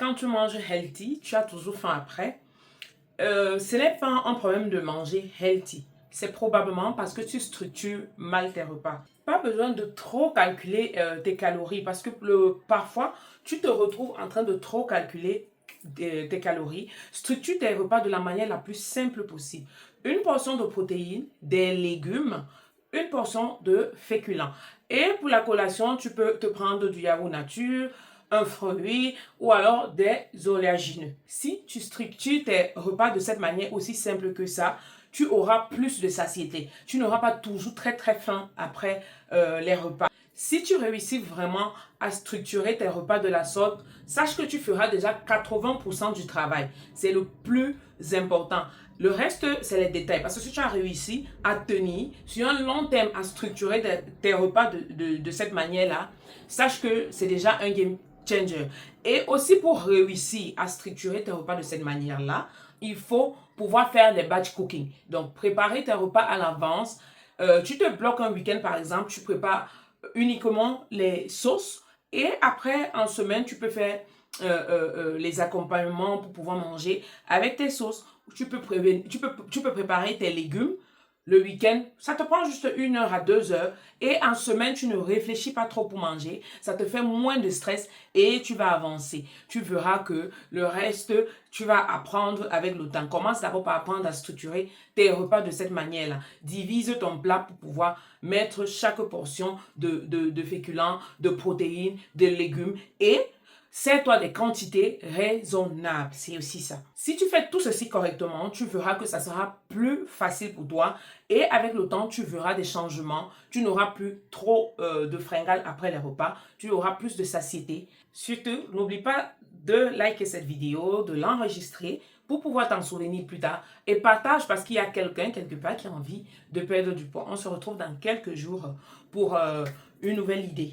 quand tu manges healthy, tu as toujours faim après. Ce n'est pas un problème de manger healthy. C'est probablement parce que tu structures mal tes repas. Pas besoin de trop calculer tes calories parce que parfois, tu te retrouves en train de trop calculer tes calories. Structure tes repas de la manière la plus simple possible. Une portion de protéines, des légumes, une portion de féculents. Et pour la collation, tu peux te prendre du yaourt nature, un fruit ou alors des oléagineux. Si tu structures tes repas de cette manière aussi simple que ça, tu auras plus de satiété. Tu n'auras pas toujours très faim après les repas. Si tu réussis vraiment à structurer tes repas de la sorte, sache que tu feras déjà 80% du travail. C'est le plus important. Le reste, c'est les détails. Parce que si tu as réussi à tenir sur un long terme à structurer tes repas de cette manière-là, sache que c'est déjà un game changer. Et aussi pour réussir à structurer tes repas de cette manière-là, il faut pouvoir faire les batch cooking. Donc, préparer tes repas à l'avance. Tu te bloques un week-end, par exemple, tu prépares uniquement les sauces et après, en semaine, tu peux faire les accompagnements pour pouvoir manger avec tes sauces. Tu peux préparer tes légumes le week-end, ça te prend juste 1 heure à 2 heures et en semaine, tu ne réfléchis pas trop pour manger, ça te fait moins de stress et tu vas avancer. Tu verras que le reste, tu vas apprendre avec le temps. Commence d'abord par apprendre à structurer tes repas de cette manière-là. Divise ton plat pour pouvoir mettre chaque portion de féculents, de protéines, de légumes et sers-toi des quantités raisonnables. C'est aussi ça. Si tu fais tout ceci correctement, tu verras que ça sera plus facile pour toi et avec le temps, tu verras des changements. Tu n'auras plus trop de fringales après les repas. Tu auras plus de satiété. Surtout, n'oublie pas de liker cette vidéo, de l'enregistrer pour pouvoir t'en souvenir plus tard et partage parce qu'il y a quelqu'un quelque part qui a envie de perdre du poids. On se retrouve dans quelques jours pour une nouvelle idée.